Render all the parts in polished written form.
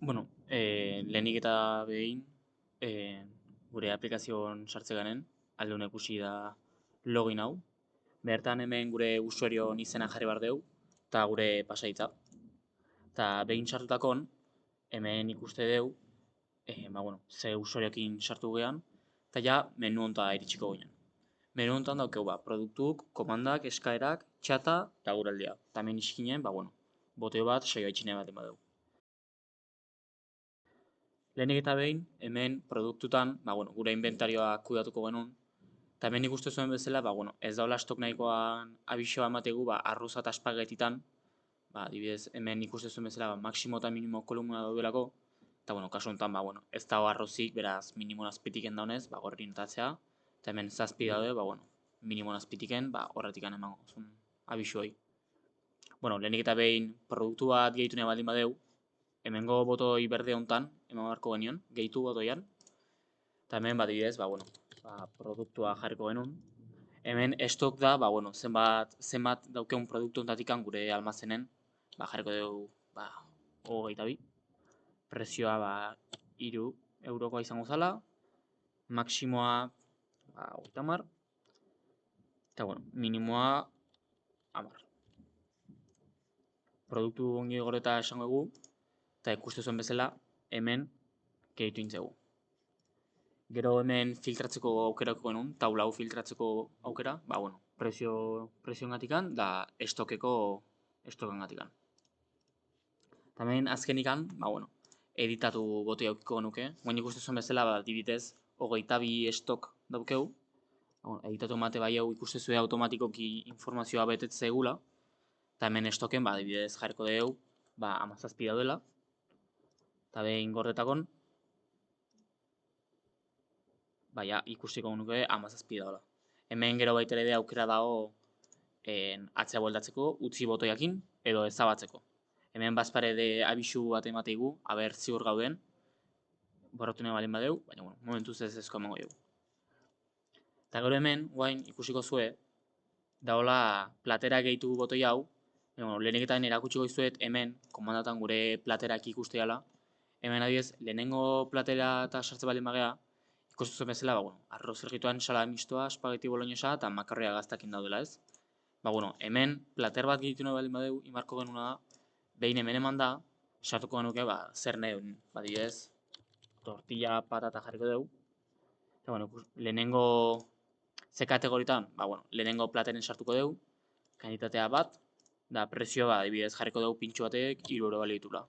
Lehenik eta behin, gure aplikazioan sartze garen, alde honek ikusi da login hau. Bertan hemen gure usuarioan izena jarri behar dugu, eta gure pasaitza. Eta behin sartutakon, hemen ikuste dugu, ze usuarioekin sartu gehan, eta ja menu honta iritsiko ginen. Menu hontan daukeu, produktuk, komandak, eskaerak, txata eta guraldia. Eta hemen iskinen, boteo bat saioa itxine bat ema dugu. Lehenik eta behin, hemen produktutan, gure inventarioa kudatuko genuen, eta hemen ikuste zuen bezala, ez daula estok nahikoan abisoa emategu, arroza eta espagetitan, adibidez, hemen ikuste zuen bezala, maksimo eta minimo kolumna daudelako, eta, kasu honetan, ez dago arrozik, beraz, minimo azpitiken daunez, gorri notatzea, eta hemen zazpi daude, minimo azpitiken, horretikan emango zuen abisoi. Lehenik eta behin, produktu bat gehitu nahi baldin badeu, hemengo botoi berde hontan, eman beharko genion, gehitu botoian. Eta hemen, adibidez, produktua jarriko genuen. Hemen estok da, zenbat daukeun produktu hontatikan gure almazenen, jarriko dugu, 22. Prezioa, 3 eurokoa izango zala, maksimoa, 30. Eta, minimoa, 10. Produktu ongi goreta esango dugu, eta ikuste zuen bezala, hemen gehitu intzegu. Gero hemen filtratzeko aukerako genuen, taula hau filtratzeko aukera, prezioen gatikan, da estoken gatikan. Eta hemen azkenikan, editatu boti aukiko genuke. Guen ikuste zuen bezala, dibitez, 22 estok daukeu. Editatu emate bai hau ikuste zuen automatikoki informazioa betetze egula. Eta hemen estoken, dibidez, jarriko dugu, 17 daudela. Eta behin gordetakon, ikusiko genuke 17 daula. Hemen gero baita ere aukera dago atzea bueltatzeko, utzi botoiakin, edo ezabatzeko. Hemen bazpare abisu bat emateigu, aber ziur gauden, borratu nahi balin badeu, baina momentuz ez ezko emango dugu. Eta gero hemen, guain ikusiko zue, daola platera gehitu botoi hau, lehenik eta erakutsiko izuet hemen, komandatan gure platerak ikusteala, hemen adibidez, lehenengo platera eta sartze balin bagea, ikustu zuen bezala, arroz ergituan salada mistoa, espageti boloñesa eta makarroia gaztakin daudela ez. Hemen plater bat gehitu nahi baldin badeu, imarko genuna da, behin hemen eman da, sartuko genuke, zer nahi, adibidez, tortilla patata jarriko dugu. Eta, lehenengo ze kategoritan, lehenengo plateren sartuko dugu, kantitatea bat, da prezioa, adibidez, jarriko dugu pintxo batek 3 euro balietula.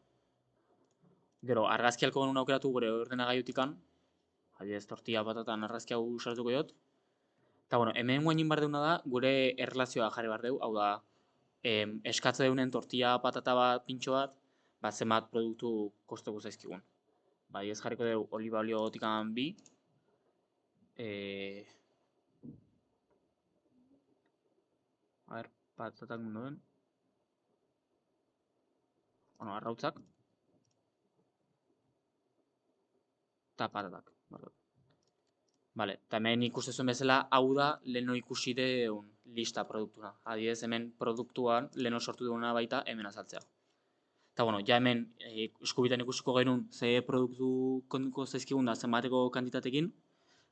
Gero, argazki halko genuen aukeratu gure ordenagailutikan, adibidez, tortilla patatan argazki hau sartuko dut. Eta, hemen guainin behar deuna da, gure erlazioa jarri behar dugu, hau da, eskatze deunen tortilla patata bat, pintxo bat, zenbat produktu kosteko zaizkigun. Ez jarriko dugu oliba olio gotikan 2. Patatak mundu den. Arrautzak. Eta patatak. Eta hemen ikuste zuen bezala, hau da, leheno ikusi deun lista produktuna. Adibidez, hemen produktuan leheno sortu duguna baita hemen azaltzea. Eta, ja hemen eskubitan ikusiko genuen ze produktu konduko zaizkigun da zenbateko kantitatekin,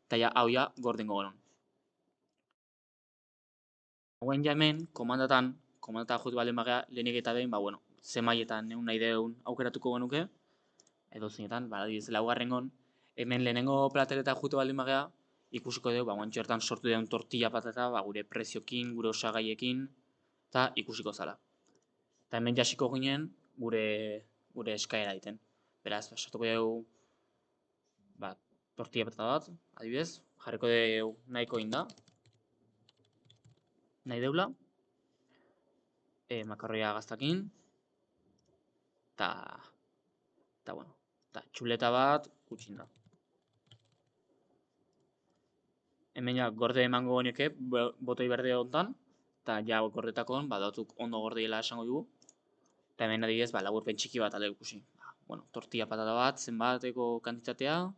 eta hau ja gordengo genuen. Hauen ja hemen, komandatan jotu balen bagea, lehenik eta behin, ze maietan neun nahi deun aukeratuko genuke, edo zinetan, adibidez, laugarrengon, hemen lehenengo platereta jotu baldin bagea, ikusiko dugu, guantxo hartan sortu deun tortilla patata, gure preziokin, gure osagaiekin, eta ikusiko zala. Eta hemen jasiko ginen, gure eskaera egiten. Beraz, sartuko dugu, tortilla patata bat, adibidez, jarriko dugu nahiko inda, nahi deula, makarroia gaztakin, eta txuleta bat utxin da. Hemen ja gorde emango genioke botoi berde honetan, eta ja gordetakoan dautzuk ondo gordeela esango dugu. Eta hemen adibidez, laburpen txiki bat alde ikusi. Tortilla patata bat, zenbateko kantitatea,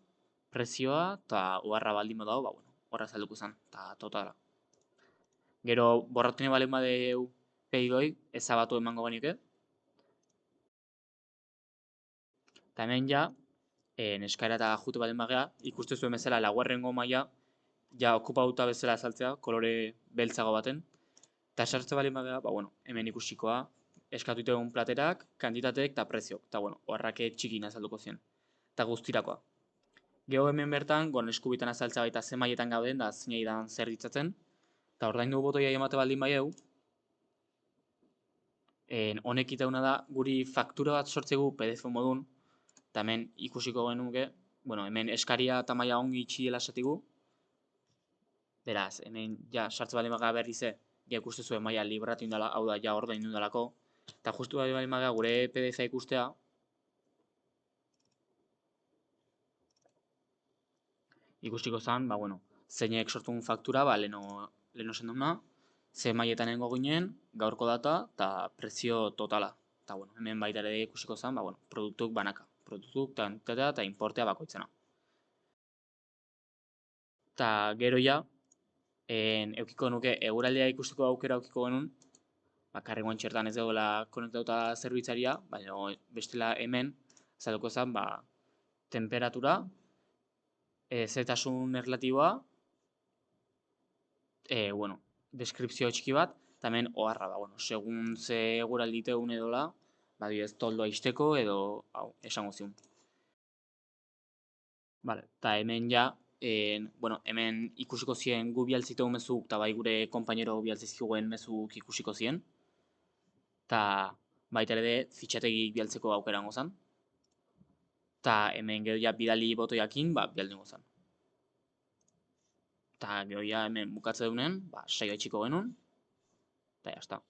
prezioa, eta uharra baldin badago, horra zalduko zen, eta totala. Gero, borratu nahi balen badeu pedigoi, ezabatu emango genioke. Eta hemen ja, eskaera eta jute balen bagea, ikuste zuen bezala laugarrengo maila, ja okupatuta bezala azaltzea, kolore beltzago baten. Eta sartze balen bagea, hemen ikusikoa, eskatu ditugun platerak, kantitateek eta preziok. Eta horrake txikin azalduko ziren. Eta guztirakoa. Gero hemen bertan, eskubitan azaltza baita ze mailetan gauden, da zinei dan zer ditzatzen. Eta ordaindu botoia emate baldin baieu, honek itauna da, guri faktura bat sortzegu PDF modun, eta hemen ikusiko genuke, hemen eskaria eta maila ongi itxiela esatigu. Beraz, hemen ja sartze baldin baga berri ze, ja ikuste zuen maila libratu indala, hau da, ja ordaindu indalako. Eta justu baldin baga gure PDF ikustea, ikusiko zen, zeinek sortun faktura, leheno zen duna, ze mailetan nengo ginen, gaurko data eta prezio totala. Eta hemen baita ere ikusiko zen, produktuk banaka. Produktuk, kantitatea eta importea bakoitzena. Eta gero ja, eukiko nuke eguraldea ikusteko aukera eukiko genuen, karrengoan txertan ez dagoela konektauta zerbitzaria, baina bestela hemen, zailoko zen, temperatura, zetasun erlatiboa, deskripzio txiki bat, eta hemen oharra da, segun ze eguraldi tegun edola, ez toldoa izteko edo, esango ziun. Eta hemen ja, hemen ikusiko ziren gu bialtziteu mezuk, eta bai gure konpainero bialtzizkiguen mezuk ikusiko ziren. Eta baita ere fitxategi bialtzeko aukerango zen. Eta hemen gero ja bidali botoiakin, bialdingo zen. Eta gero ja hemen bukatze dunen, saio etxiko genuen, eta jazta.